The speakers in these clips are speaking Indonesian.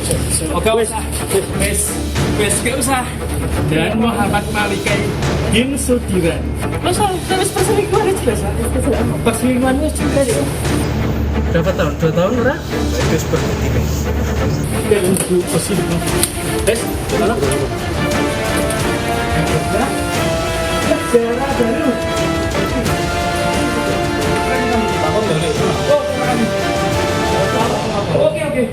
Oke, wes gak usah. Dan Muhammad Malikai Bin Sudiran. Masa terus perselingkuhan jelas ah. Perselingkuhan itu jelas ya. Berapa tahun? 2 tahun berapa? Itu seperti ini. Ya untuk perselingkuhan. Mana? Sejarah baru. Oke.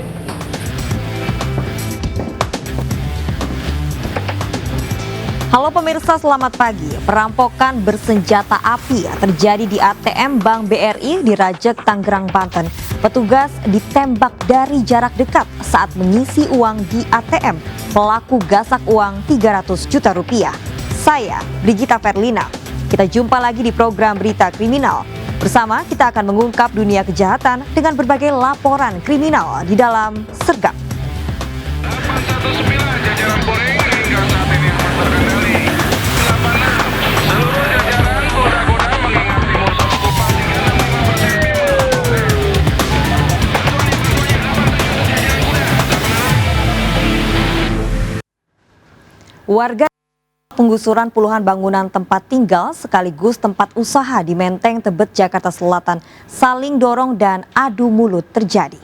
Halo pemirsa, selamat pagi. Perampokan bersenjata api terjadi di ATM Bank BRI di Rajek, Tangerang, Banten. Petugas ditembak dari jarak dekat saat mengisi uang di ATM. Pelaku gasak uang 300 juta rupiah. Saya, Brigita Verlina. Kita jumpa lagi di program Berita Kriminal. Bersama kita akan mengungkap dunia kejahatan dengan berbagai laporan kriminal di dalam Sergap. 819 jajaran Polri hingga saat ini aman terkendali. 86 seluruh jajaran goda-goda mengingat musuh okupasi 65%. Warga penggusuran puluhan bangunan tempat tinggal sekaligus tempat usaha di Menteng, Tebet, Jakarta Selatan saling dorong dan adu mulut terjadi.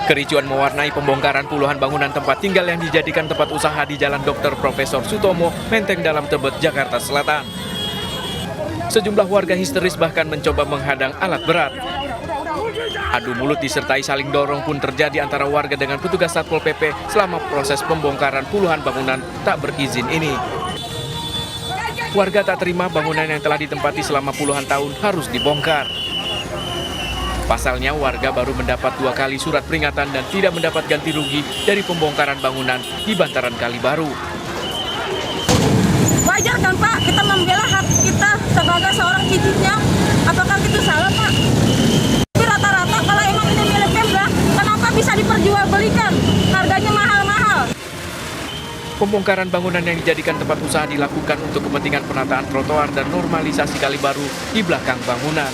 Kericuan mewarnai pembongkaran puluhan bangunan tempat tinggal yang dijadikan tempat usaha di Jalan Dr. Profesor Sutomo, Menteng Dalam, Tebet, Jakarta Selatan. Sejumlah warga histeris bahkan mencoba menghadang alat berat. Adu mulut disertai saling dorong pun terjadi antara warga dengan petugas Satpol PP selama proses pembongkaran puluhan bangunan tak berizin ini. Warga tak terima bangunan yang telah ditempati selama puluhan tahun harus dibongkar. Pasalnya warga baru mendapat 2 kali surat peringatan dan tidak mendapat ganti rugi dari pembongkaran bangunan di bantaran Kali Baru. Wajar kan Pak, kita membela hak kita sebagai seorang cicitnya. Apakah itu salah Pak? Tapi rata-rata kalau emang ini milik Pemda, kenapa bisa diperjualbelikan? Harganya mahal-mahal. Pembongkaran bangunan yang dijadikan tempat usaha dilakukan untuk kepentingan penataan trotoar dan normalisasi Kali Baru di belakang bangunan.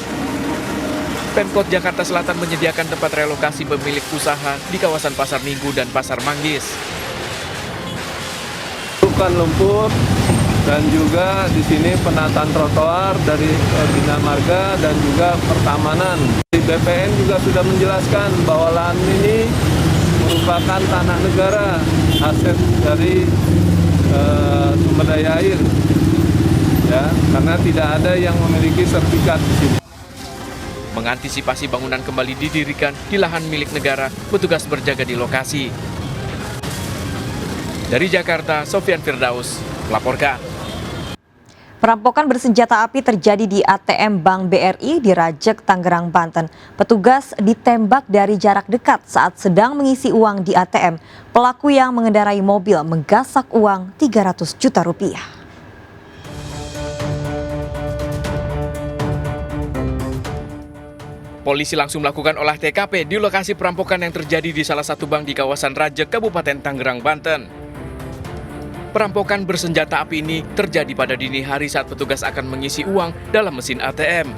Pemkot Jakarta Selatan menyediakan tempat relokasi pemilik usaha di kawasan Pasar Minggu dan Pasar Manggis. Bukan lumpur dan juga di sini penataan trotoar dari Bina Marga dan juga pertamanan. Di BPN juga sudah menjelaskan bahwa lahan ini merupakan tanah negara, aset dari sumber daya air, ya, karena tidak ada yang memiliki sertifikat di sini. Mengantisipasi bangunan kembali didirikan di lahan milik negara, petugas berjaga di lokasi. Dari Jakarta, Sofian Firdaus melaporkan. Perampokan bersenjata api terjadi di ATM Bank BRI di Rajek, Tangerang, Banten. Petugas ditembak dari jarak dekat saat sedang mengisi uang di ATM. Pelaku yang mengendarai mobil menggasak uang 300 juta rupiah. Polisi langsung melakukan olah TKP di lokasi perampokan yang terjadi di salah satu bank di kawasan Rajek, Kabupaten Tangerang, Banten. Perampokan bersenjata api ini terjadi pada dini hari saat petugas akan mengisi uang dalam mesin ATM.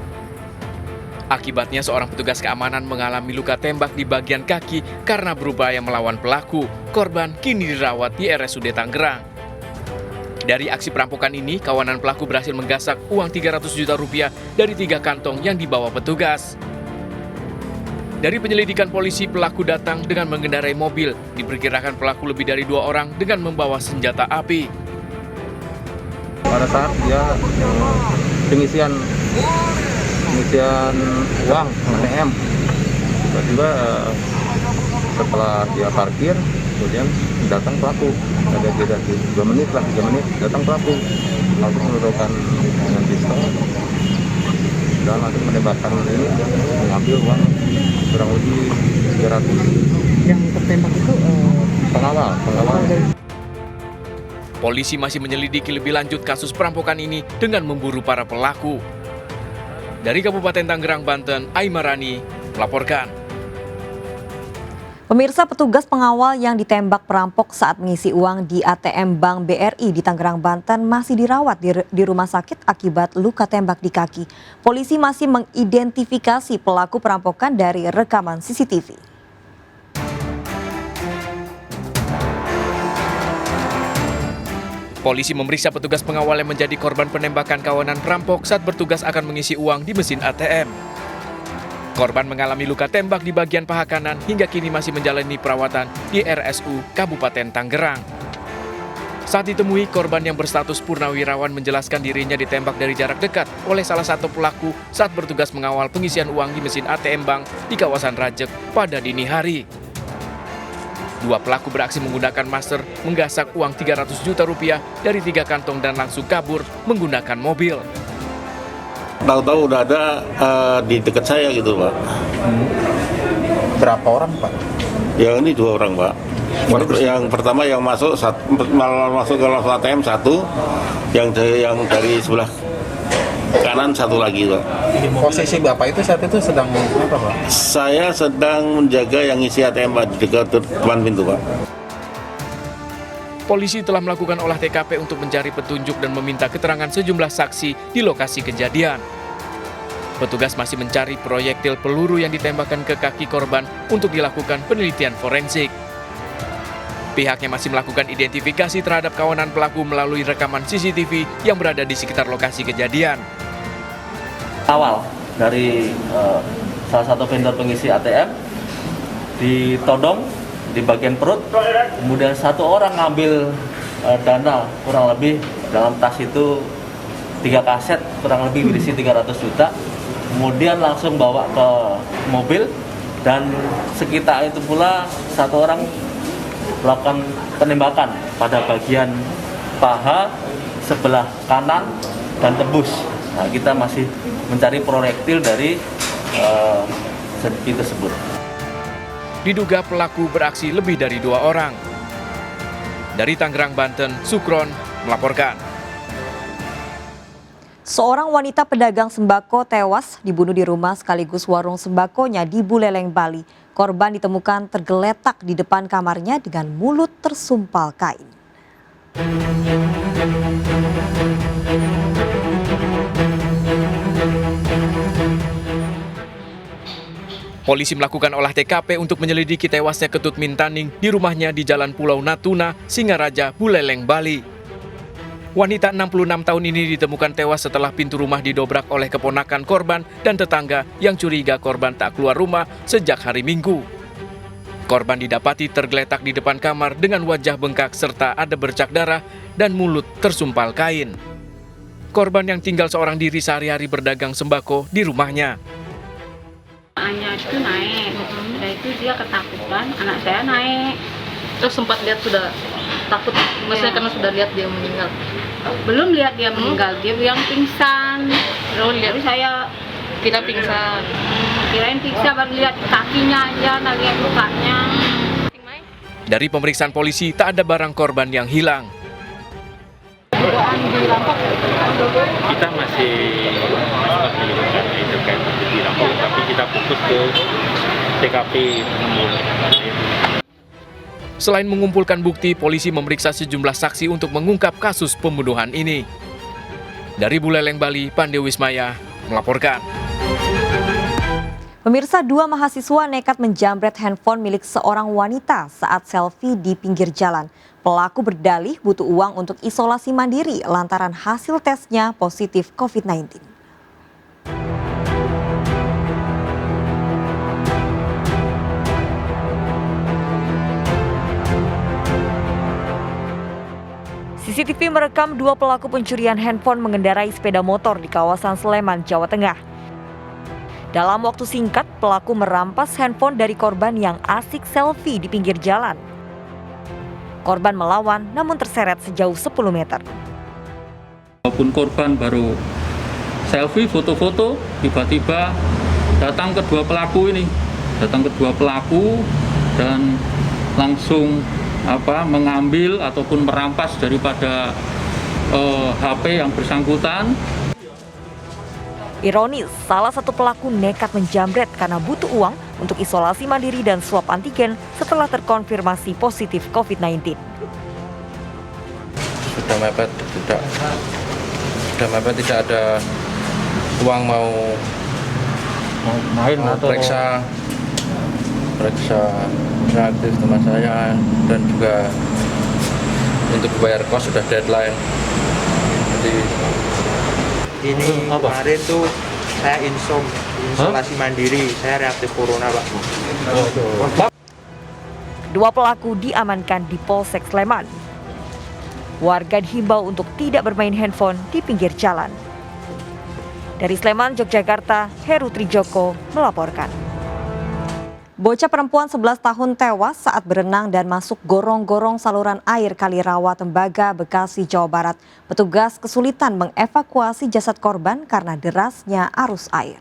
Akibatnya seorang petugas keamanan mengalami luka tembak di bagian kaki karena berupaya melawan pelaku. Korban kini dirawat di RSUD Tangerang. Dari aksi perampokan ini, kawanan pelaku berhasil menggasak uang 300 juta rupiah dari 3 kantong yang dibawa petugas. Dari penyelidikan polisi, pelaku datang dengan mengendarai mobil. Diperkirakan pelaku lebih dari 2 orang dengan membawa senjata api. Pada saat dia pengisian uang ATM, tiba-tiba setelah dia parkir, kemudian datang pelaku. Ada jeda 3 menit datang pelaku. Langsung menodongkan dengan pistol dan langsung menembakkan ini, mengambil uang kurang lebih 300. Yang tertembak itu pengawal. Polisi masih menyelidiki lebih lanjut kasus perampokan ini dengan memburu para pelaku. Dari Kabupaten Tangerang, Banten, Aimarani melaporkan. Pemirsa, petugas pengawal yang ditembak perampok saat mengisi uang di ATM Bank BRI di Tangerang, Banten masih dirawat di rumah sakit akibat luka tembak di kaki. Polisi masih mengidentifikasi pelaku perampokan dari rekaman CCTV. Polisi memeriksa petugas pengawal yang menjadi korban penembakan kawanan perampok saat bertugas akan mengisi uang di mesin ATM. Korban mengalami luka tembak di bagian paha kanan hingga kini masih menjalani perawatan di RSU Kabupaten Tangerang. Saat ditemui, korban yang berstatus purnawirawan menjelaskan dirinya ditembak dari jarak dekat oleh salah satu pelaku saat bertugas mengawal pengisian uang di mesin ATM Bank di kawasan Rajek pada dini hari. Dua pelaku beraksi menggunakan masker menggasak uang 300 juta rupiah dari 3 kantong dan langsung kabur menggunakan mobil. Tahu-tahu udah ada di dekat saya gitu, Pak. Berapa orang, Pak? Yang ini 2 orang, Pak. Yang pertama yang masuk malah masuk ke ATM 1, yang dari sebelah kanan 1 lagi, Pak. Posisi Bapak itu saat itu sedang apa, Pak? Saya sedang menjaga yang isi ATM, Pak, di dekat depan pintu, Pak. Polisi telah melakukan olah TKP untuk mencari petunjuk dan meminta keterangan sejumlah saksi di lokasi kejadian. Petugas masih mencari proyektil peluru yang ditembakkan ke kaki korban untuk dilakukan penelitian forensik. Pihaknya masih melakukan identifikasi terhadap kawanan pelaku melalui rekaman CCTV yang berada di sekitar lokasi kejadian. Awal dari salah satu vendor pengisi ATM ditodong di bagian perut, kemudian 1 orang ngambil dana kurang lebih dalam tas itu 3 kaset kurang lebih berisi 300 juta, kemudian langsung bawa ke mobil dan sekitar itu pula 1 orang melakukan penembakan pada bagian paha sebelah kanan dan tembus. Nah, kita masih mencari proyektil dari senjata tersebut. Diduga pelaku beraksi lebih dari 2 orang. Dari Tangerang, Banten, Sukron melaporkan. Seorang wanita pedagang sembako tewas dibunuh di rumah sekaligus warung sembakonya di Buleleng, Bali. Korban ditemukan tergeletak di depan kamarnya dengan mulut tersumpal kain. Polisi melakukan olah TKP untuk menyelidiki tewasnya Ketut Mintaning di rumahnya di Jalan Pulau Natuna, Singaraja, Buleleng, Bali. Wanita 66 tahun ini ditemukan tewas setelah pintu rumah didobrak oleh keponakan korban dan tetangga yang curiga korban tak keluar rumah sejak hari Minggu. Korban didapati tergeletak di depan kamar dengan wajah bengkak serta ada bercak darah dan mulut tersumpal kain. Korban yang tinggal seorang diri sehari-hari berdagang sembako di rumahnya. Anaknya itu naik, udah itu dia ketakutan, anak saya naik. Terus sempat lihat sudah takut, maksudnya karena sudah lihat dia meninggal. Belum lihat dia meninggal, dia bilang pingsan. Terus lihat saya Kira pingsan. kirain pingsan, baru lihat kakinya aja, nggak lihat lukanya. Dari pemeriksaan polisi tak ada barang korban yang hilang. Kita masih menyelidiki terkait dirampok, tapi kita fokus ke TKP penemuan. Selain mengumpulkan bukti, polisi memeriksa sejumlah saksi untuk mengungkap kasus pembunuhan ini. Dari Buleleng, Bali, Pande Wismaya melaporkan. Pemirsa, 2 mahasiswa nekat menjamret handphone milik seorang wanita saat selfie di pinggir jalan. Pelaku berdalih butuh uang untuk isolasi mandiri lantaran hasil tesnya positif COVID-19. CCTV merekam 2 pelaku pencurian handphone mengendarai sepeda motor di kawasan Sleman, Jawa Tengah. Dalam waktu singkat, pelaku merampas handphone dari korban yang asik selfie di pinggir jalan. Korban melawan namun terseret sejauh 10 meter. Walaupun korban baru selfie, foto-foto, tiba-tiba datang kedua pelaku dan langsung mengambil ataupun merampas daripada HP yang bersangkutan. Ironis, salah satu pelaku nekat menjamret karena butuh uang untuk isolasi mandiri dan swab antigen setelah terkonfirmasi positif COVID-19. Sudah mepet, tidak ada uang mau main atau periksa reaktif teman saya, dan juga untuk bayar kos sudah deadline. Jadi ini kemarin tuh saya isolasi mandiri, saya reaktif corona, Pak. Dua pelaku diamankan di Polsek Sleman. Warga dihimbau untuk tidak bermain handphone di pinggir jalan. Dari Sleman, Yogyakarta, Heru Trijoko melaporkan. Bocah perempuan 11 tahun tewas saat berenang dan masuk gorong-gorong saluran air Kali Rawa Tembaga, Bekasi, Jawa Barat. Petugas kesulitan mengevakuasi jasad korban karena derasnya arus air.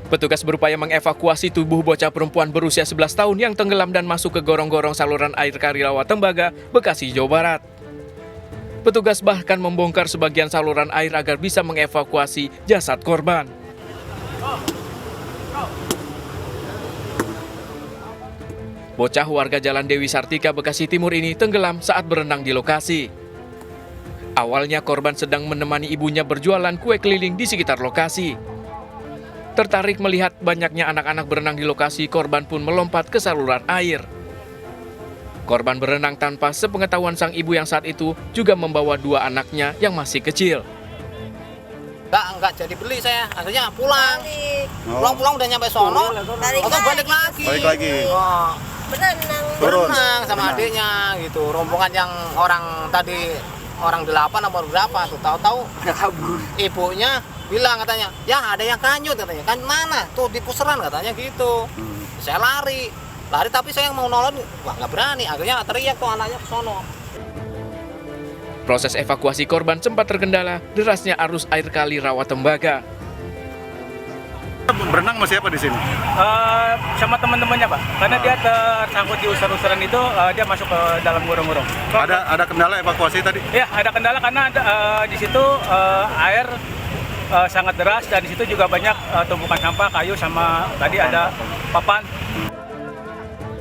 Petugas berupaya mengevakuasi tubuh bocah perempuan berusia 11 tahun yang tenggelam dan masuk ke gorong-gorong saluran air Kali Rawa Tembaga, Bekasi, Jawa Barat. Petugas bahkan membongkar sebagian saluran air agar bisa mengevakuasi jasad korban. Bocah warga Jalan Dewi Sartika, Bekasi Timur ini tenggelam saat berenang di lokasi. Awalnya korban sedang menemani ibunya berjualan kue keliling di sekitar lokasi. Tertarik melihat banyaknya anak-anak berenang di lokasi, korban pun melompat ke saluran air. Korban berenang tanpa sepengetahuan sang ibu yang saat itu juga membawa dua anaknya yang masih kecil. Enggak jadi beli saya, akhirnya pulang. Pulang udah nyampe sono, balik lagi. Oh, berenang sama adiknya gitu. Rombongan yang orang tadi orang 8 apa berapa tuh, tahu-tahu ibunya bilang katanya, ya ada yang kanyut katanya. Kan mana? Tuh di puseran katanya gitu. Saya lari tapi saya yang mau nolong, wah nggak berani, akhirnya teriak tuh anaknya ke sono. Proses evakuasi korban sempat terkendala derasnya arus air Kali Rawa Tembaga. Berenang sama siapa di sini? Sama teman-temannya, Pak. Karena dia tersangkut di usar-usaran itu, dia masuk ke dalam gorong-gorong. Ada kendala evakuasi tadi? Ya, ada kendala karena di situ air sangat deras dan di situ juga banyak tumpukan sampah, kayu sama tadi ada papan.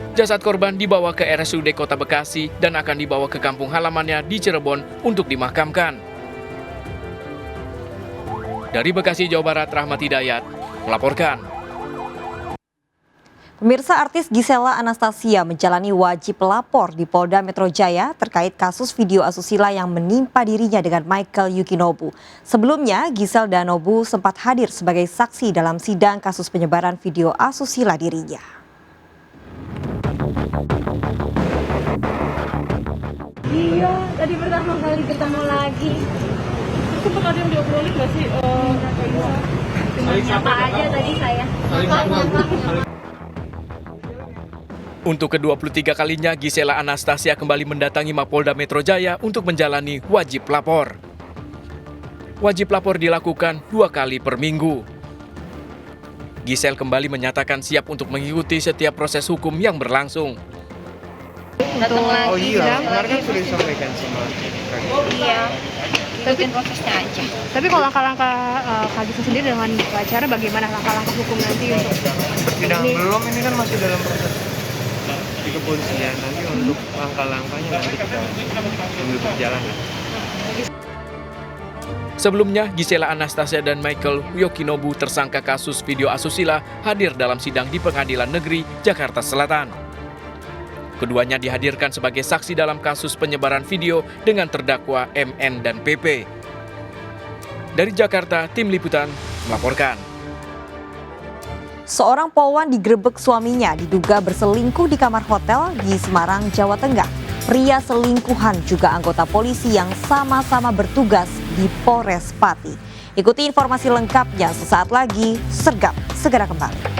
Jasad korban dibawa ke RSUD Kota Bekasi dan akan dibawa ke kampung halamannya di Cirebon untuk dimakamkan. Dari Bekasi, Jawa Barat, Rahmat Hidayat melaporkan. Pemirsa, artis Gisela Anastasia menjalani wajib lapor di Polda Metro Jaya terkait kasus video asusila yang menimpa dirinya dengan Michael Yukinobu. Sebelumnya, Gisel dan Nobu sempat hadir sebagai saksi dalam sidang kasus penyebaran video asusila dirinya. Iya, tadi pertama kali ketemu lagi. Sempat ada yang diobrolin nggak sih? Cuma nyapa aja tadi saya. Untuk ke-23 kalinya, Gisela Anastasia kembali mendatangi Mapolda Metro Jaya untuk menjalani wajib lapor. Wajib lapor dilakukan 2 kali per minggu. Gisel kembali menyatakan siap untuk mengikuti setiap proses hukum yang berlangsung. Datang lagi. Oh iya, kemarin kan sudah disampaikan sama. Iya, ikutin prosesnya aja. Tapi kalau langkah-langkah Kak Gisel sendiri dengan acara bagaimana langkah-langkah hukum nanti untuk Belum, ini kan masih dalam proses di kepolisian. Nanti untuk langkah-langkahnya nanti kita ambil berjalan. Sebelumnya, Gisela Anastasia dan Michael Yukinobu tersangka kasus video asusila hadir dalam sidang di Pengadilan Negeri Jakarta Selatan. Keduanya dihadirkan sebagai saksi dalam kasus penyebaran video dengan terdakwa MN dan PP. Dari Jakarta, Tim Liputan melaporkan. Seorang polwan digerebek suaminya diduga berselingkuh di kamar hotel di Semarang, Jawa Tengah. Pria selingkuhan juga anggota polisi yang sama-sama bertugas di Polres Pati. Ikuti informasi lengkapnya sesaat lagi. Sergap segera kembali.